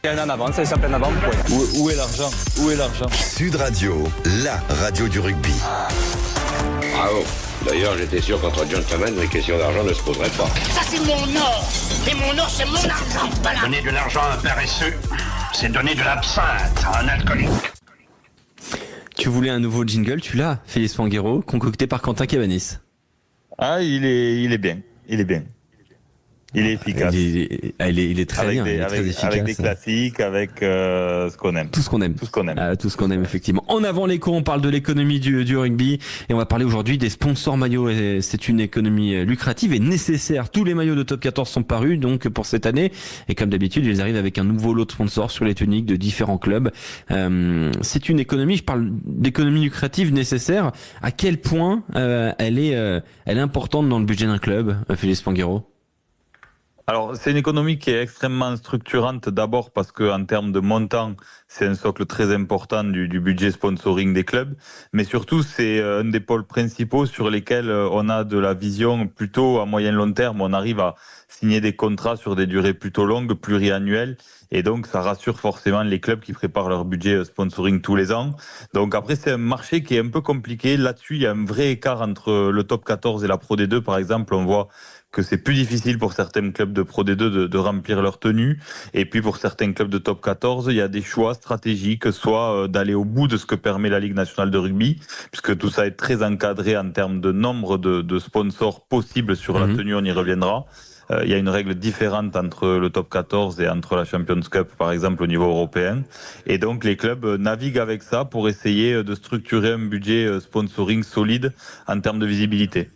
Il y en a en avance, ça s'appelle en avant. Où est l'argent? Où est l'argent? Sud Radio, la radio du rugby. Bravo. D'ailleurs, j'étais sûr qu'entre gentlemen, les questions d'argent ne se poseraient pas. Ça, c'est mon or. Et mon or, c'est mon argent. Voilà. Donner de l'argent à un paresseux, c'est donner de l'absinthe à un alcoolique. Tu voulais un nouveau jingle, tu l'as, Félix Panguero, concocté par Quentin Cabanis. Ah, il est bien. Il est bien. Il est efficace. Il est très avec bien, des, il est très efficace. Avec des classiques, avec ce qu'on aime. Tout ce qu'on aime. Tout ce qu'on aime. Tout ce qu'on aime, effectivement. En avant l'écho, on parle de l'économie du rugby et on va parler aujourd'hui des sponsors maillots. Et c'est une économie lucrative et nécessaire. Tous les maillots de Top 14 sont parus donc pour cette année. Et comme d'habitude, ils arrivent avec un nouveau lot de sponsors sur les tuniques de différents clubs. C'est une économie, je parle d'économie lucrative nécessaire. À quel point elle est importante dans le budget d'un club, Félix Panguero? Alors, c'est une économie qui est extrêmement structurante, d'abord parce que en termes de montant, c'est un socle très important du budget sponsoring des clubs, mais surtout, c'est un des pôles principaux sur lesquels on a de la vision plutôt à moyen long terme. On arrive à signer des contrats sur des durées plutôt longues, pluriannuelles, et donc ça rassure forcément les clubs qui préparent leur budget sponsoring tous les ans. Donc après, c'est un marché qui est un peu compliqué. Là-dessus, il y a un vrai écart entre le top 14 et la Pro D2, par exemple. On voit que c'est plus difficile pour certains clubs de Pro D2 de remplir leur tenue. Et puis pour certains clubs de Top 14, il y a des choix stratégiques, soit d'aller au bout de ce que permet la Ligue nationale de rugby, puisque tout ça est très encadré en termes de nombre de sponsors possibles sur la tenue, on y reviendra. Il y a une règle différente entre le Top 14 et entre la Champions Cup, par exemple, au niveau européen. Et donc les clubs naviguent avec ça pour essayer de structurer un budget sponsoring solide en termes de visibilité.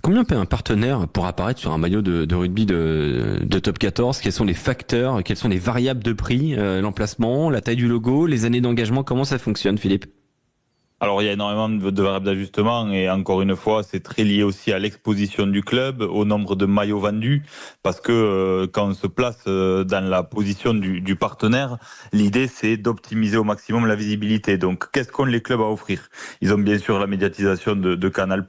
Combien paie un partenaire pour apparaître sur un maillot de rugby de Top 14? Quels sont les facteurs, quelles sont les variables de prix, l'emplacement, la taille du logo, les années d'engagement? Comment ça fonctionne, Philippe? Alors, il y a énormément de variables d'ajustement et encore une fois, c'est très lié aussi à l'exposition du club, au nombre de maillots vendus, parce que quand on se place dans la position du partenaire, l'idée c'est d'optimiser au maximum la visibilité. Donc, qu'est-ce qu'ont les clubs à offrir? Ils ont bien sûr la médiatisation de Canal+,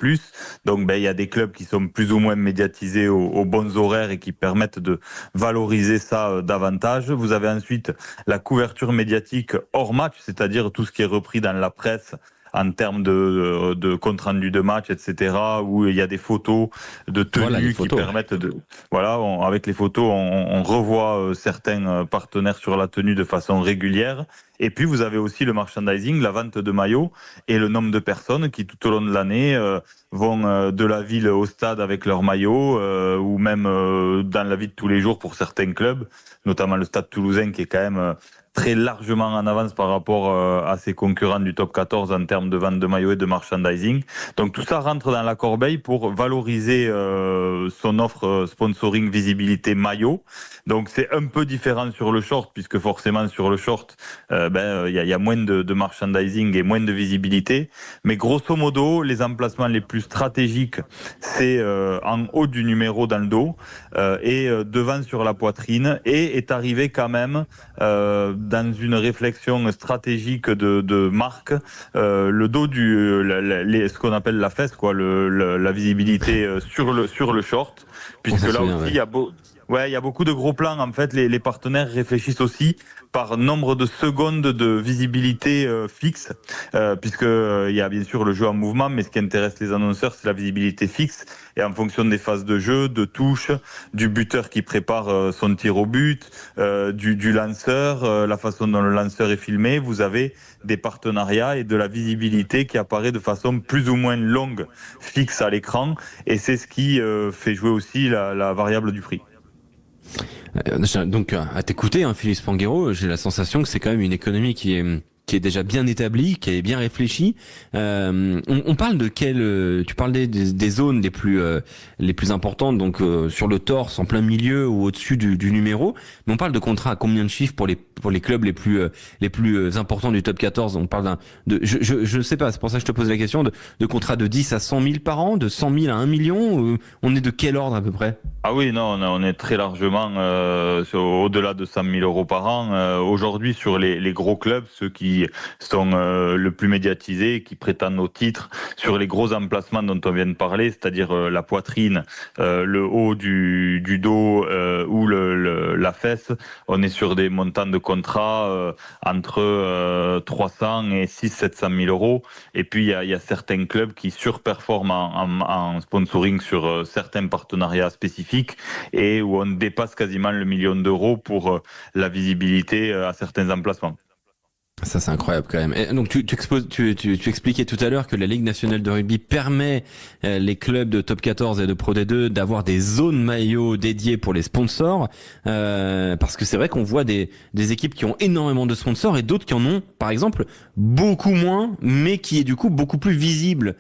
donc il y a des clubs qui sont plus ou moins médiatisés aux bons horaires et qui permettent de valoriser ça davantage. Vous avez ensuite la couverture médiatique hors match, c'est-à-dire tout ce qui est repris dans la presse, en termes de compte rendu de match, etc., où il y a des photos de tenues qui permettent de... Voilà, avec les photos, on revoit certains partenaires sur la tenue de façon régulière. Et puis, vous avez aussi le merchandising, la vente de maillots et le nombre de personnes qui, tout au long de l'année, vont de la ville au stade avec leurs maillots ou même dans la vie de tous les jours pour certains clubs, notamment le Stade Toulousain qui est quand même très largement en avance par rapport à ses concurrents du top 14 en termes de vente de maillots et de merchandising. Donc tout ça rentre dans la corbeille pour valoriser son offre sponsoring visibilité maillot. Donc c'est un peu différent sur le short, puisque forcément sur le short, il y a moins de merchandising et moins de visibilité. Mais grosso modo, les emplacements les plus stratégiques, c'est en haut du numéro dans le dos et devant sur la poitrine, et est arrivé quand même dans une réflexion stratégique de marque, le dos ce qu'on appelle la fesse, quoi, la visibilité sur le short, puisque là aussi il y a beaucoup de gros plans. En fait, les partenaires réfléchissent aussi par nombre de secondes de visibilité fixe, puisque il y a bien sûr le jeu en mouvement, mais ce qui intéresse les annonceurs, c'est la visibilité fixe. Et en fonction des phases de jeu, de touche, du buteur qui prépare son tir au but, du lanceur, la façon dont le lanceur est filmé, vous avez des partenariats et de la visibilité qui apparaît de façon plus ou moins longue, fixe à l'écran. Et c'est ce qui fait jouer aussi la variable du prix. Donc à t'écouter, Félix Panguero, j'ai la sensation que c'est quand même une économie qui est déjà bien établie, qui est bien réfléchie. On parle de tu parlais des zones les plus importantes, donc sur le torse, en plein milieu ou au-dessus du numéro. Mais on parle de contrats à combien de chiffres pour les clubs les plus importants du top 14? On parle je sais pas, c'est pour ça que je te pose la question, de contrats de 10 à 100 000 par an, de 100 000 à 1 million. On est de quel ordre à peu près? Ah oui, non, on est très largement au-delà de 100 000 euros par an. Aujourd'hui, sur les gros clubs, ceux qui qui sont le plus médiatisés, qui prétendent au titre sur les gros emplacements dont on vient de parler, c'est-à-dire la poitrine, le haut du dos ou la fesse. On est sur des montants de contrat entre 300 et 700 000 euros. Et puis il y a certains clubs qui surperforment en sponsoring sur certains partenariats spécifiques et où on dépasse quasiment le million d'euros pour la visibilité à certains emplacements. Ça, c'est incroyable quand même. Et donc, tu expliquais tout à l'heure que la Ligue nationale de rugby permet les clubs de top 14 et de Pro D2 d'avoir des zones maillots dédiées pour les sponsors, parce que c'est vrai qu'on voit des équipes qui ont énormément de sponsors et d'autres qui en ont, par exemple, beaucoup moins, mais qui est du coup beaucoup plus visible.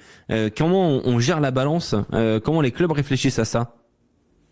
Comment on gère la balance? Comment les clubs réfléchissent à ça?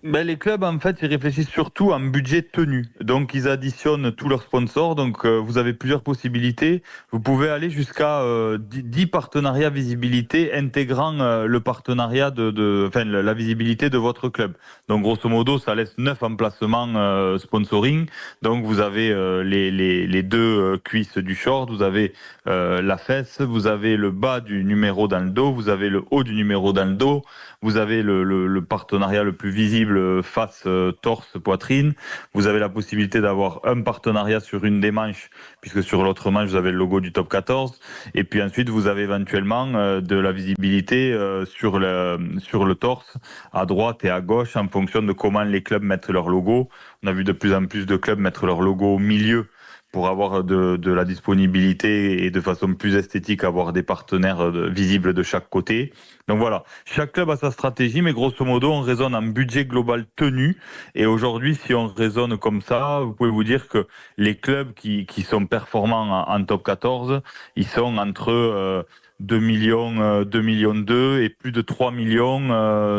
Les clubs, en fait, ils réfléchissent surtout en budget tenu. Donc, ils additionnent tous leurs sponsors. Donc, vous avez plusieurs possibilités. Vous pouvez aller jusqu'à 10 partenariats visibilité intégrant le partenariat la visibilité de votre club. Donc, grosso modo, ça laisse 9 emplacements sponsoring. Donc, vous avez les deux cuisses du short, vous avez la fesse, vous avez le bas du numéro dans le dos, vous avez le haut du numéro dans le dos, vous avez le partenariat le plus visible face torse poitrine. Vous avez la possibilité d'avoir un partenariat sur une des manches, puisque sur l'autre manche vous avez le logo du top 14. Et puis ensuite vous avez éventuellement de la visibilité sur le torse, à droite et à gauche, en fonction de comment les clubs mettent leur logo. On a vu de plus en plus de clubs mettre leur logo au milieu pour avoir de la disponibilité et de façon plus esthétique avoir des partenaires visibles de chaque côté. Donc voilà, chaque club a sa stratégie, mais grosso modo, on raisonne en budget global tenu. Et aujourd'hui, si on raisonne comme ça, vous pouvez vous dire que les clubs qui sont performants en top 14, ils sont entre 2 millions, 2 millions 2 et plus de 3 millions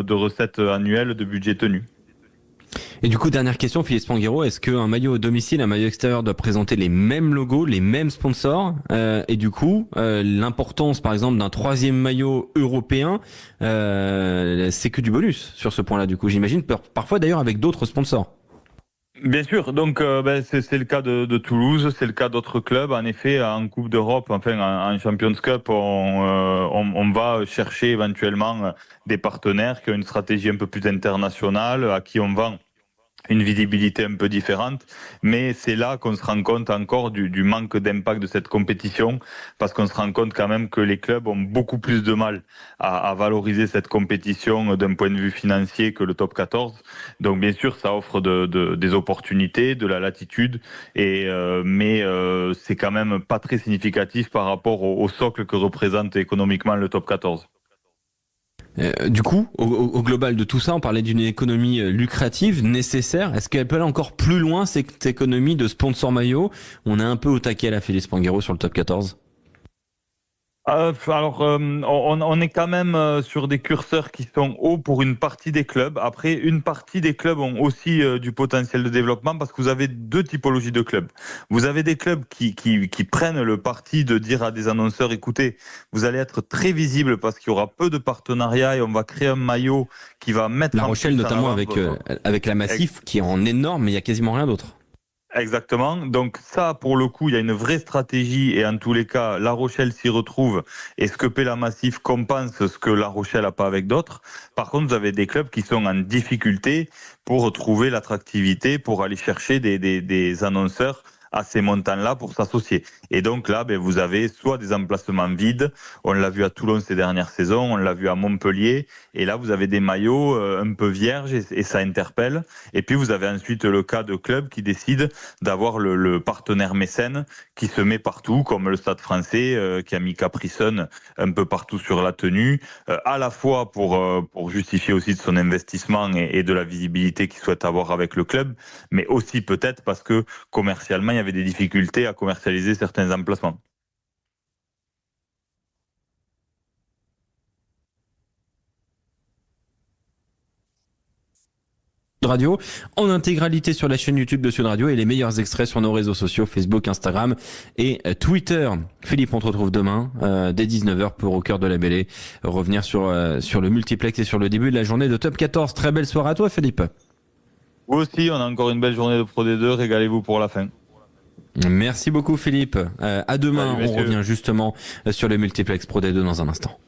de recettes annuelles de budget tenu. Et du coup, dernière question, Philippe Spanghero, est-ce qu'un maillot au domicile, un maillot extérieur doit présenter les mêmes logos, les mêmes sponsors et du coup, l'importance, par exemple, d'un troisième maillot européen, c'est que du bonus sur ce point-là, du coup, j'imagine, parfois d'ailleurs avec d'autres sponsors. Bien sûr, donc c'est le cas de Toulouse, c'est le cas d'autres clubs. En effet, en Coupe d'Europe, enfin en Champions Cup, on va chercher éventuellement des partenaires qui ont une stratégie un peu plus internationale, à qui on vend une visibilité un peu différente, mais c'est là qu'on se rend compte encore du manque d'impact de cette compétition, parce qu'on se rend compte quand même que les clubs ont beaucoup plus de mal à valoriser cette compétition d'un point de vue financier que le top 14. Donc bien sûr, ça offre des opportunités, de la latitude, mais c'est quand même pas très significatif par rapport au socle que représente économiquement le top 14. Du coup, au global de tout ça, on parlait d'une économie lucrative, nécessaire. Est-ce qu'elle peut aller encore plus loin, cette économie de sponsor maillot? On est un peu au taquet là, Philippe Spanghero, sur le top 14. On est quand même sur des curseurs qui sont hauts pour une partie des clubs. Après, une partie des clubs ont aussi du potentiel de développement, parce que vous avez deux typologies de clubs. Vous avez des clubs qui prennent le parti de dire à des annonceurs, écoutez, vous allez être très visible parce qu'il y aura peu de partenariats et on va créer un maillot qui va mettre La Rochelle notamment avec la Massif qui est en énorme, mais il y a quasiment rien d'autre. Exactement. Donc ça, pour le coup, il y a une vraie stratégie et en tous les cas, La Rochelle s'y retrouve et Skeupé la Massif compense ce que La Rochelle n'a pas avec d'autres. Par contre, vous avez des clubs qui sont en difficulté pour trouver l'attractivité, pour aller chercher des annonceurs à ces montants-là pour s'associer. Et donc là, vous avez soit des emplacements vides, on l'a vu à Toulon ces dernières saisons, on l'a vu à Montpellier, et là vous avez des maillots un peu vierges et ça interpelle. Et puis vous avez ensuite le cas de clubs qui décident d'avoir le partenaire mécène qui se met partout, comme le Stade Français qui a mis Capri-Sun un peu partout sur la tenue, à la fois pour justifier aussi de son investissement et de la visibilité qu'il souhaite avoir avec le club, mais aussi peut-être parce que commercialement il y avait des difficultés à commercialiser certains emplacements. Radio en intégralité sur la chaîne YouTube de Sud Radio et les meilleurs extraits sur nos réseaux sociaux Facebook, Instagram et Twitter. Philippe, on te retrouve demain dès 19h pour Au cœur de la mêlée revenir sur le multiplex et sur le début de la journée de Top 14. Très belle soirée à toi, Philippe. Vous aussi, on a encore une belle journée de Pro D2, régalez-vous pour la fin. Merci beaucoup Philippe. À demain, Salut, on messieurs. revient justement sur le multiplex Pro D2 dans un instant.